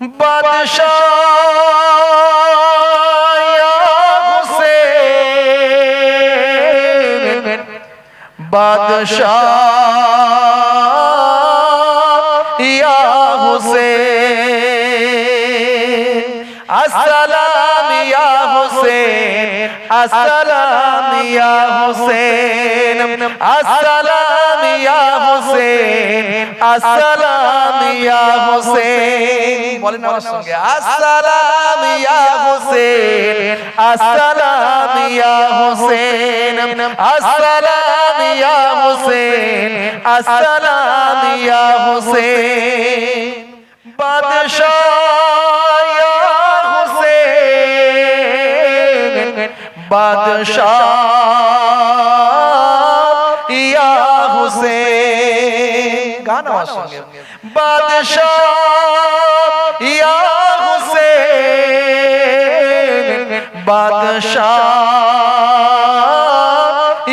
बादशाह या हुसैन, बादशाह या हुसैन, अस्सलाम या हुसैन, अस्सलाम या हुसैन, अस्सलाम या हुसैन, अस्सलाम या हुसैन। बोलें আমার সঙ্গে, अस्सलाम या हुसैन, अस्सलाम या हुसैन, अस्सलाम या हुसैन, अस्सलाम या हुसैन। बादशाह या हुसैन, बादशाह या हुसैन। गाना আমার সঙ্গে, बादशाह या हुसैन, बादशाह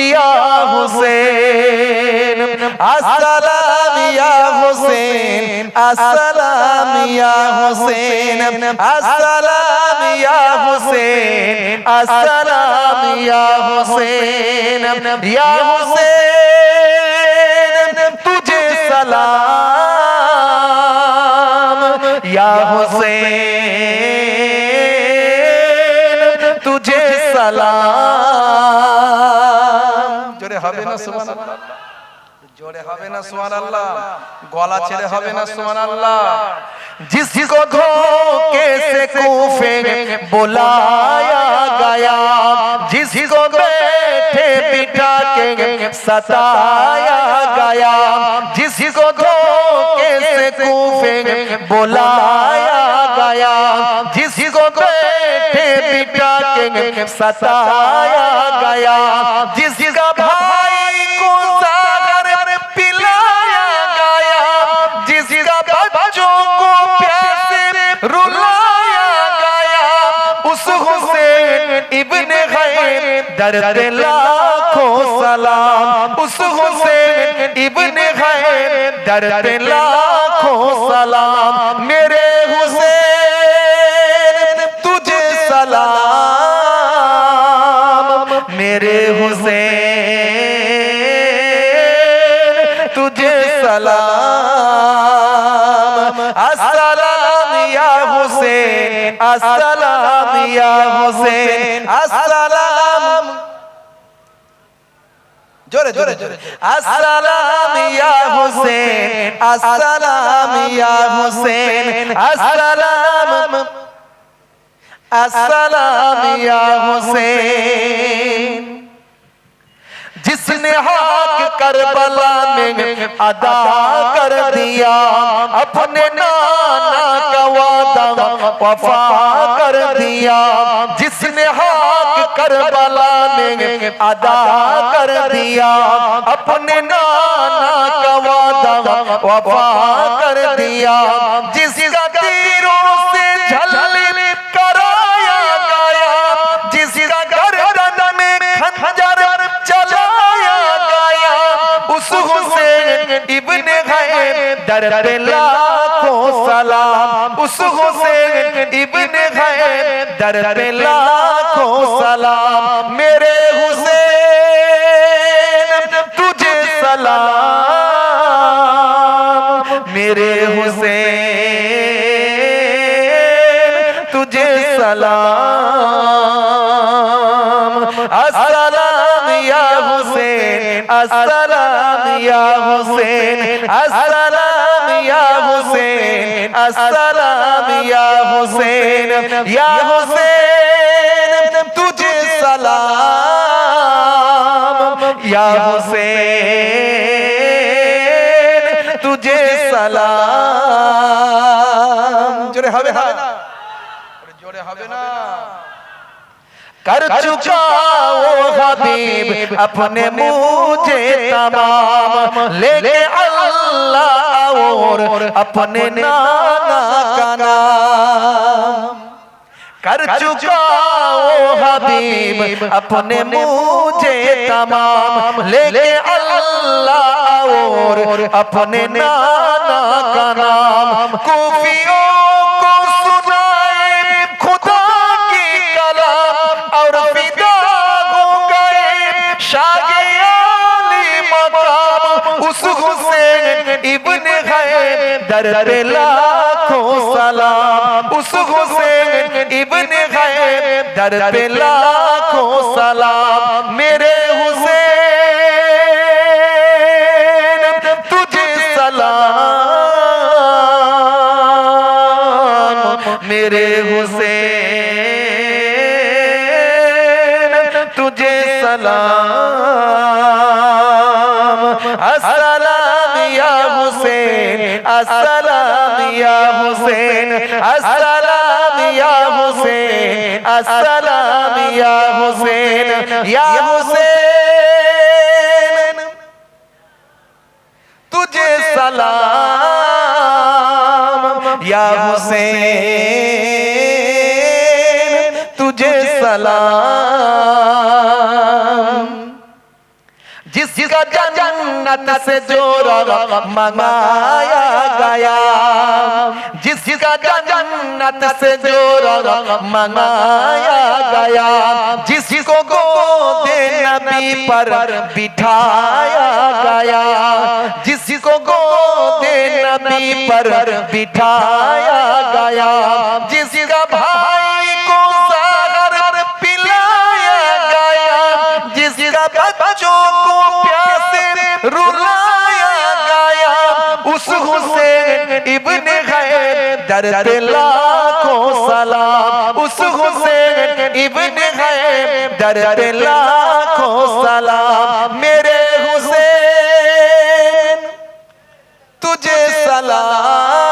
या हुसैन, अस्सलाम या हुसैन, अस्सलाम या हुसैन, अस्सलाम या हुसैन, अस्सलाम या हुसैन, या हुसैन तुझे सलाम, या हुसैन तुझे सलाम। जोरे হবে না সুবহানাল্লাহ, जोरे হবে না সুবহানাল্লাহ, গলা ছেড়ে হবে না সুবহানাল্লাহ। जिसको धोखे से कूफे बुलाया गया, जिसको बैठे बिठा के सताया गया, जिसको धोखे से कूफे बुलाया गया, जिसको बैठे बिठा के सताया गया, जिसका भाई को सागर पिलाया गया, जिसका बच्चों को प्यासे रुलाया गया, उस हुसैन इब्ने खैर दर्द लाखों सलाम, उस हुसैन इब्ने खैर दर्द लाखों सलाम। मेरे हुसैन तुझे सलाम, मेरे हुसैन तुझे सलाम। अस्सलाम या हुसैन, अस्सलाम या हुसैन, अस्सलाम, जोरे जोरे जोरे, अस्सलाम या हुसैन, अस्सलाम या हुसैन, अस्सलाम, अस्सलाम या हुसैन। जिसने हक करबला में अदा कर दिया, अपने नाना का वादा वफा कर दिया, जिसने हक करबला में अदा कर दिया, अपने नाना का वादा वफा कर दिया, जिसका तीरों से झल्ली कराया गया, जिसका गर्दन में खंजर चलाया गया, उस हुसैन इब्ने खैर दर्द लाखों सलाम, उस हुसैन इब्ने खैर दर्द लाखों सलाम। मेरे हुसैन तुझे सलाम, मेरे हुसैन तुझे सलाम। अस्सलाम या हुसैन, अस्सलाम या हुसैन, अस्सलाम या हुसैन, अस्सलाम या हुसैन, या हुसैन तुझे सलाम, या हुसैन तुझे सलाम। जोरे হবে হবে না, जोरे হবে না। कर चुका वो हबीब अपने मुझे तमाम, लेके अल्लाह और अपने नाना का नाम। कर चुका वो हबीब अपने मुझे तमाम, लेके अल्लाह और अपने नाना का नाम। कूफियों को इब्ने हैदर पे लाखों सलाम। उस हुसैन इब्ने हैदर पे लाखों सलाम। मेरे हुसैन तुझे सलाम, मेरे हुसैन तुझे सलाम। अस्सलाम या हुसैन, अस्सलाम या हुसैन, अस्सलाम या हुसैन, अस्सलाम या हुसैन, या हुसैन तुझे सलाम, या हुसैन तुझे सलाम। जिसका जन्नत से जोड़ा मंगाया गया, जिसका जन्नत से जोड़ा मंगाया गया, जिसको गोदे नबी पर बिठाया गया, जिसको गोदे नबी पर बिठाया गया, जिसका भाई को ज़हर पिलाया गया, जिसका बच्चों को प्यासे रुलाया गया, उस हुसैन इब्ने हैदर पे लाखों सलाम। उस हुसैन इब्ने हैदर पे लाखों सलाम। मेरे हुसैन तुझे सलाम,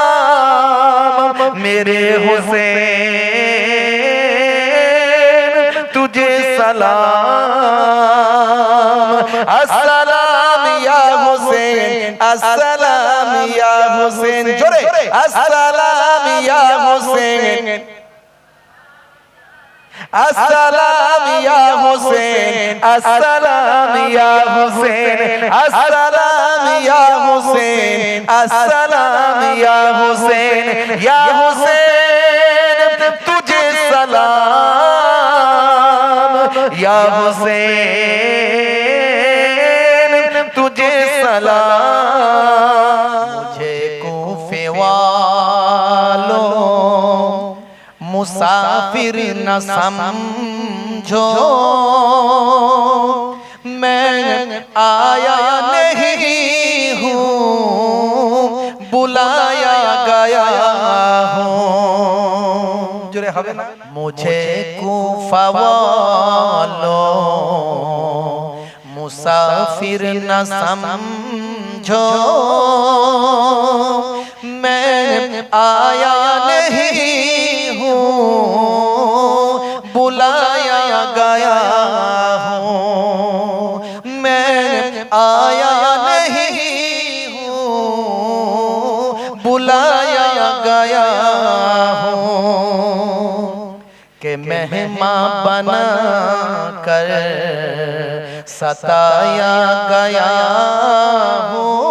मेरे हुसैन तुझे सलाम। अस्सलाम या हुसैन, अस्सलाम या हुसैन, जोरे अस्सलाम या हुसैन, अस्सलाम या हुसैन, अस्सलाम या हुसैन, अस्सलाम या हुसैन, अस्सलाम या हुसैन, या हुसैन तुझे सलाम, या हुसैन तुझे सलाम। मुझे कूफे वालों मुसाफिर न समझो, मैं आया नहीं हूँ, बुलाया गया हूँ। जुरे हवे ना। मुझे कूफा वालों मुसाफिर न समझो, मैं आया नहीं हूँ, बुलाया गया हूँ। मैं आया नहीं हूँ, बुलाया गया हूँ। कि मेहमान बना कर सताया गया हूँ,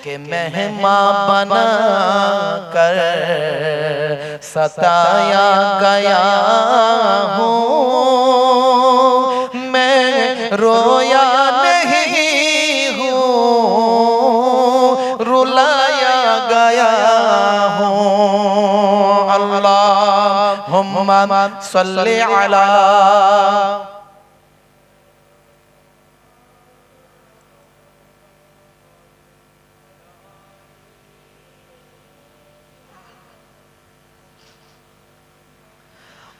कि मेहमान बना कर सताया गया हूँ। मैं रोया नहीं हूँ, रुलाया गया हूँ। अल्लाहुम्मा सल्ली अला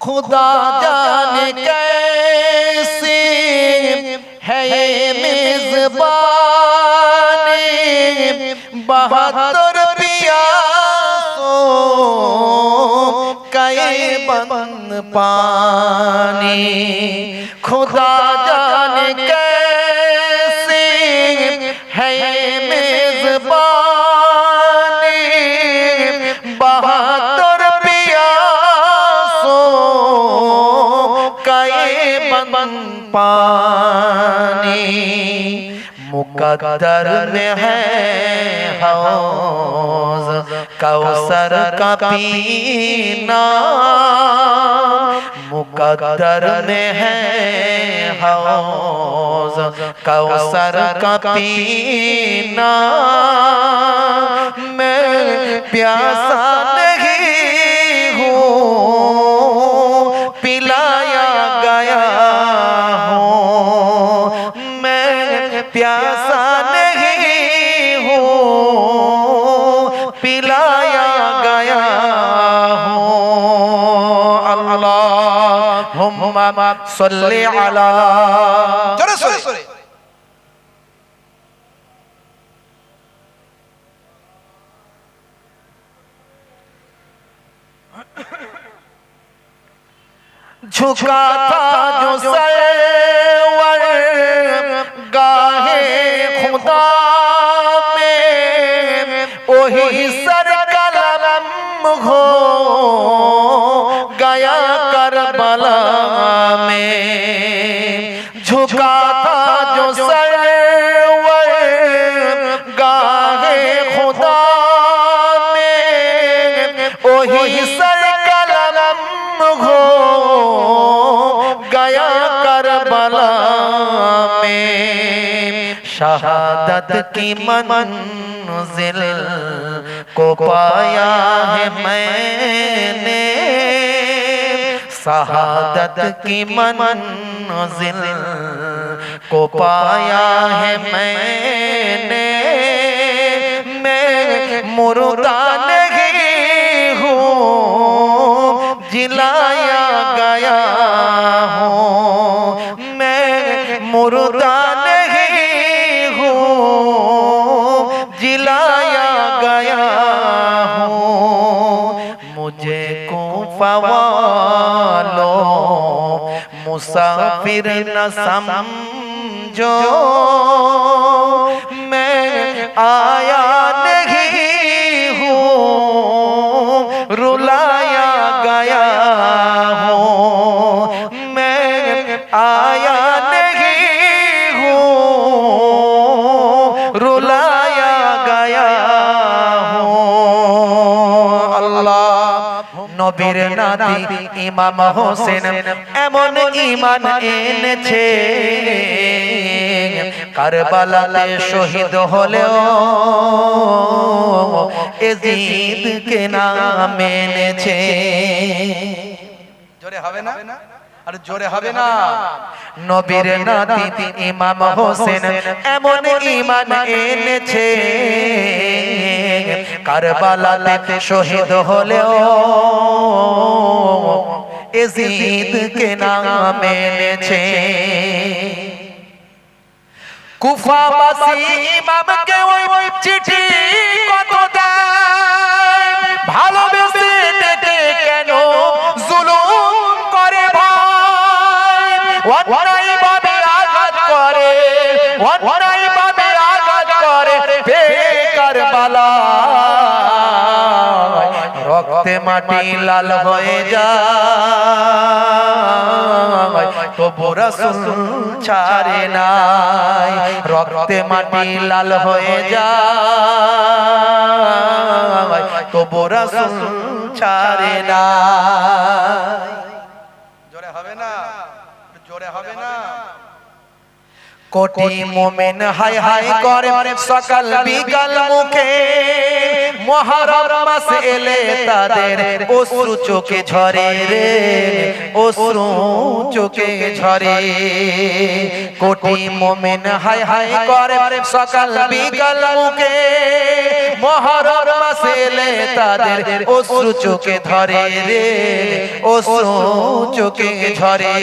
खुदा जाने कैसी है ये मेज़बानी, बहत्तर प्यासों का ये बंद पानी। खुदा जाने कैसी है ये मेज़बानी, बहत्तर पानी। मुकद्दर में है हौज़ कौसर का पीना, मुकद्दर में है हौज़ कौसर का पीना, मैं प्यासा नहीं हूँ पिलाया गया हूँ, मैं प्यासा नहीं हूँ पिलाया गया हूँ। अल्लाहुम्मा सल्ली अला, जोरे जोरे झुका था जो सरवर गाहे खुदा में, वही सर कलम हो गया करबला में। झुका था जो सरवर गाहे खुदा में, वही सर कलम हो गया करबला में। शहादत की मंजिल को पाया है मैंने, शहादत की मंजिल को पाया है मैंने। मैं मुर्दा नहीं हूँ जिलाया गया हूँ, मैं मुर्दा नहीं हूँ जिलाया गया हूँ। मुझे कूफा वालों मुसाफिर न समझो, मैं आया नहीं हूँ रुलाया गया हूँ, मैं आया नहीं हूँ रुलाया गया हूँ। अल्लाह নবীর নাতি ইমাম হোসেন এমন ঈমান এনেছে, কারবালাতে শহীদ হলেও এজিদকে নাম এনেছে। জোরে হবে না? আর জোরে হবে না? নবীর নাতি ইমাম হোসেন এমন ঈমান এনেছে, কারবালাতে শহীদ হলেও এজিদকে নাম এনেছে। কুফাবাসী ইমামকে ওই চিঠি কত দেয়, ভালোবেসে ডেকে কেন জুলুম করে ভাই, অন্যায় ভাবে আঘাত করে, অন্যায় ভাবে আঘাত করে কারবালা। রক্তে মাটি লাল হয়ে যায় তবু রাসূল ছাড়ে নাই, রক্তে মাটি লাল হয়ে যায় তবু রাসূল ছাড়ে নাই। জোরে হবে না? জোরে হবে না? কোটি মুমিন হাই হাই করে সকাল বিকাল মুখে, মুহররম মাস এলে তাদের অশ্রু চোখে ঝরে রে, অশ্রু চোখে ঝরে। কোটি মুমিন হাই হাই করে সকাল বিকাল মুখে, মুহররম মাস এলে তাদের অশ্রু চোখে ধরে রে, অশ্রু চোখে ঝরে।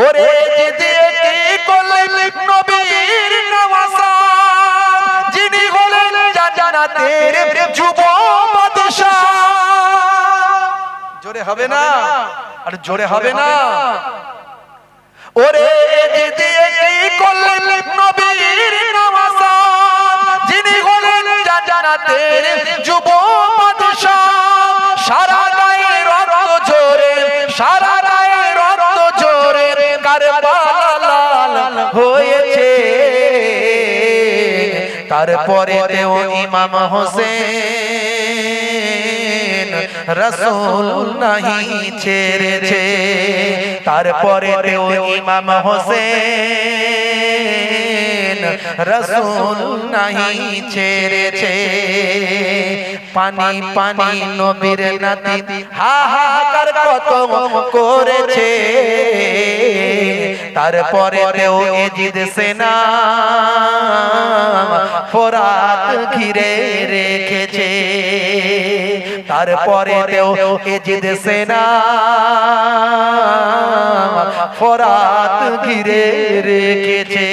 ওরে জিদিয়ে কি করলেন নবীর নওয়াজ, যিনি হলেন জান্নাতের যুব বাদশা। জোরে হবে না? আর জোরে হবে না? ওরে জিদিয়ে কি করলেন নবীর নওয়াজ, যিনি হলেন জান্নাতের যুব বাদশা। সারা গায়ে রক্ত ঝরে, সারা গায়ে রক্ত ঝরে কারবালা লাল হয়েছে। তারপরে তেও ইমাম হোসেন রাসূল নাহি ছেড়েছে তারপরেও ইমাম হোসেন রাসূল নাহি ছেড়েছে পানি পানি নবীর নাতি হাহাকার কত করেছে তারপরেও এজিদ সেনা ফোরাত ঘিরে রেখেছে তারপরেও এজিদ সেনা ফোরাত ঘিরে রেখেছে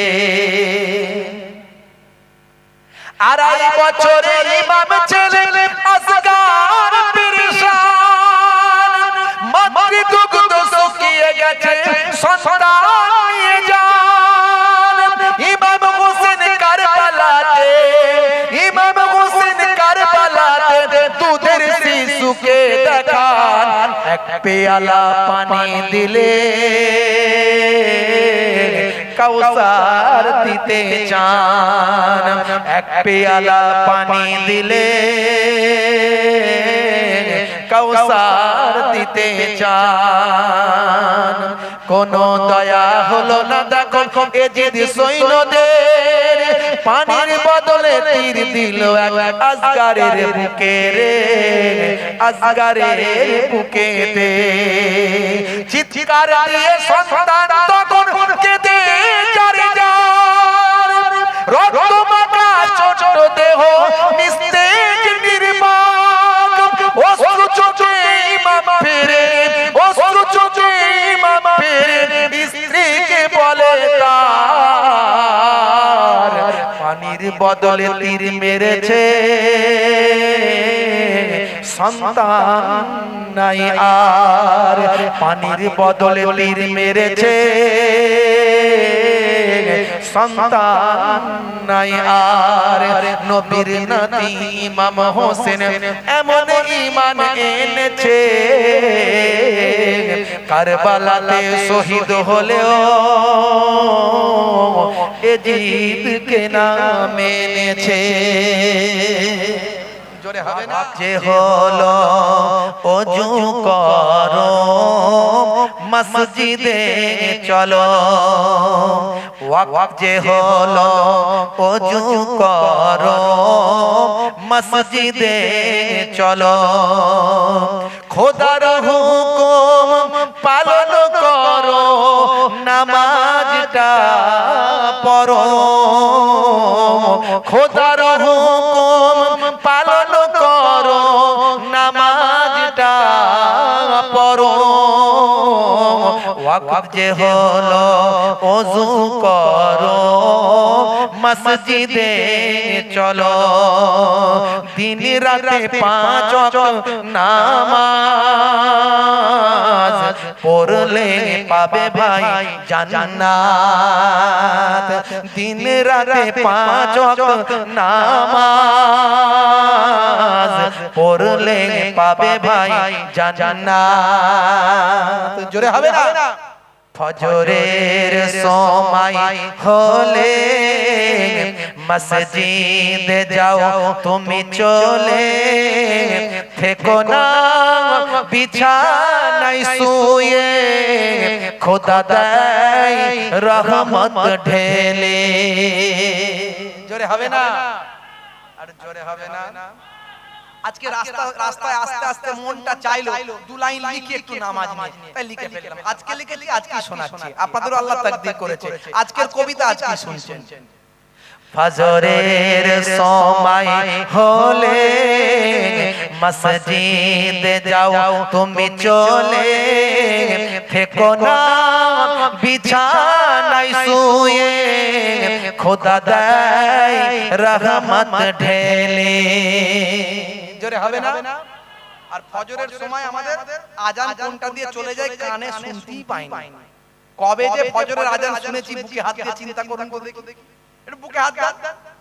আড়াই বছরে ইমাম ছিলেন আসগার পেরেশান মাতৃ দুগ্ধ শুকিয়ে গেছে সন্তান নিয়ে যান ইমাম হোসেন কারবালাতে ইমাম হোসেন কারবালাতে দুধের শিশুকে দেখান এক পেয়ালা পানি দিলে কাউসার দিতে চান এক পেয়ালা পানি দিলে কাউসার দিতে চান কোন দয়া হলো না দেখো এজিদ সৈন্যদের পানির বদলে তীর দিল এক আসগারের বুকে রে আসগারের বুকেতে চিৎকার দিয়ে সন্তান তখন কেঁদে জারি যার রক্ত মাখা ছোট দেহ নিস্তেজ নির্বাক অশ্রু চোখে ইমাম ফিরে অশ্রু চোখে ইমাম ফিরে স্ত্রীকে বলে তার পানির বদলে তীর মেরেছে সন্তান নাই আর পানির বদলে তীর মেরেছে সন্তান নাই আর নবীর নাতি ইমাম হোসেন এমন ঈমান এনেছে কারবালাতে শহীদ হলেও এজিদকে না মেনেছে জোরে হবে না যে হলো ওযু করো মসজিদে চলো ওয়াক্ত যে হলো ওযু করো মসজিদে চলো খোদার হুকুম পালন করো নামাজটা পড়ো খোদার হুকুম পালন করো নামাজটা পড়ো ওয়াক্ত যে হলো ওযু করো মসজিদে চলো দিন রাতে 5 ওয়াক্ত নামাজ পড়লে পাবে ভাই জান্নাত দিন রাতে 5 ওয়াক্ত নামাজ পড়লে পাবে ভাই জান্নাত জোরে হবে না ফজরের সময় হলে মসজিদে যাও তুমি চলে থেকো না বিছানায় শুয়ে খোদা দেয় রহমত ঢেলে জোরে হবে না আর জোরে হবে না আজকে রাস্তায় আস্তে আস্তে মনটা চাইলো দু লাইন লিখে একটু নামাজ নিয়ে তাই লিখে ফেললাম আজকে লিখেছি আজকে শোনাচ্ছি আপনাদেরও আল্লাহ তাকদীর করেছে আজকের কবিতা আজকে শুনছেন ফজরের সময় হলে মসজিদে যাও তুমি চলে থেকো না বিছানায় শুয়ে খোদা দেয় রহমত ঢেলে জোরে হবে না আর ফজরের সময় আমাদের আজান কোনটা দিয়ে চলে যায় কানে শুনতেই পাই না কবে যে ফজরের আজান শুনেছি বুকে হাত দিয়ে চিন্তা করুন তো দেখি একটু বুকে হাত দেন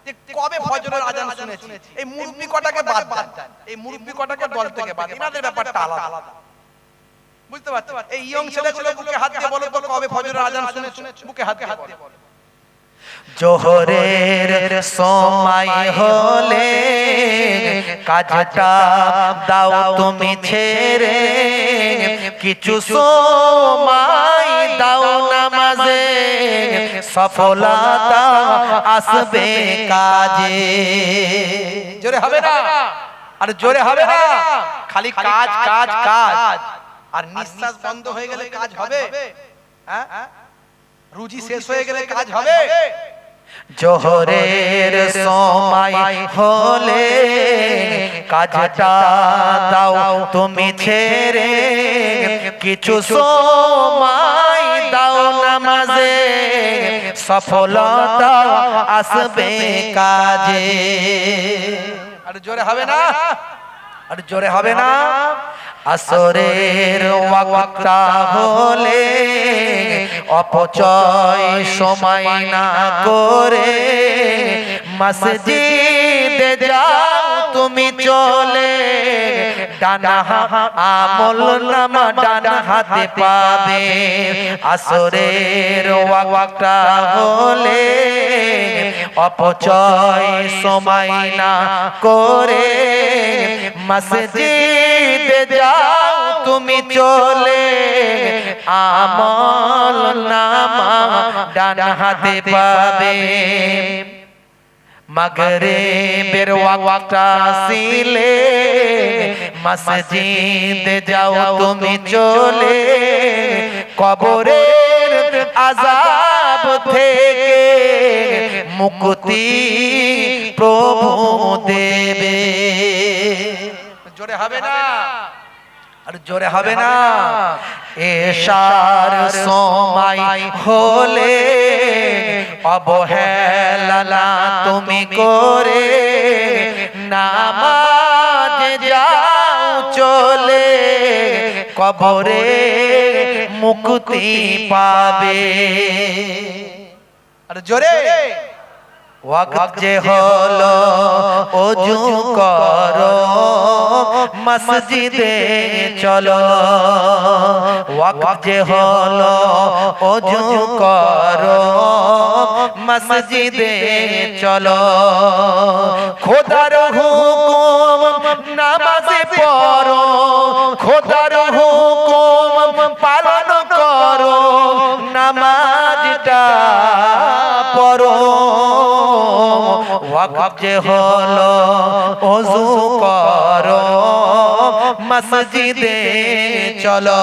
যে কবে ফজরের আজান শুনেছি এই মুরব্বি কটাকে বাদ দেন এই মুরব্বি কটাকে দল থেকে বাদ ইনাদের ব্যাপারটা আলাদা বুঝতে পারছেন এই ইয়ং ছেলেগুলো বুকে হাত দিয়ে বলো তো কবে ফজরের আজান শুনেছো বুকে হাত দিয়ে বলো জোহরের সময় হলে কাজটা দাও তুমি ছেড়ে, কিছু সময় দাও নামাজে, সফলতা আসবে কাজে। জোরে হবে না? আর জোরে হবে না? খালি কাজ কাজ কাজ, আর নিঃশ্বাস বন্ধ হয়ে গেলে কাজ হবে? হ্যাঁ, রুজি শেষ হয়ে গেলে কাজ হবে? জোহরের সময় হলে কাজটা দাও তুমি ছেড়ে, কিছু সময় দাও নামাজে, সফলতা আসবে কাজে। আর জোরে হবে না? আর জোরে হবে না? আসরের ওয়াক্তটা হলে অপচয় সময় না করে, মসজিদে যাও তুমি চলে, ডানা আমল নামা ডান হাতে পাবে। আসরের ওয়াক্তটা হলে অপচয় সময় না করে, মসজিদে যাও তুমি চলে, আমল নামা ডান হাতে পাবে। মাগরিবের ওয়াক্তটা আসিলে মসজিদে যাও তুমি চলে, কবরের আযাব থেকে মুক্তি প্রভু দেবে। জোরে হবে না? আর জোরে হবে না? এশার সময় হলে অবহেলা তুমি করে, নামাজ যাও চলে, কবরে মুক্তি পাবে। আর জোরে ওয়াক্ত যে হলো ওযু করো, মসজিদে চলো। ওয়াক্ত যে হলো ওযু করো, মসজিদে চলো। খোদার হুকুম নামাজে পড়ো, খোদার হুকুম পালন করো, নামাজটা পড়ো। ওয়াক্ত যে হলো ওযু করো, মসজিদে চলো।